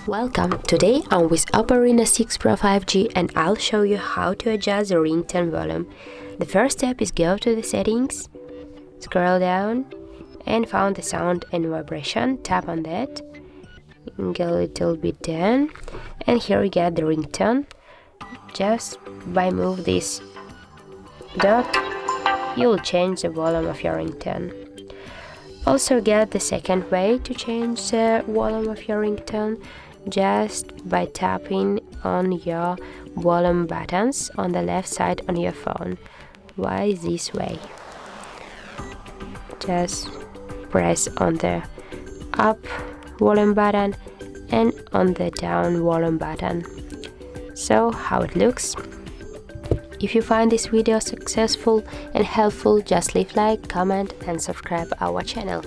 Welcome! Today I'm with OPPO Reno 6 Pro 5G and I'll show you how to adjust the ringtone volume. The first step is go to the settings, scroll down and find the sound and vibration, tap on that, go a little bit down and here we get the ringtone. Just by move this dot, you'll change the volume of your ringtone. Also get the second way to change the volume of your ringtone, just by tapping on your volume buttons on the left side on your phone. Why this way? Just press on the up volume button and on the down volume button. So how it looks. If you find this video successful and helpful, just leave like, comment and subscribe our channel.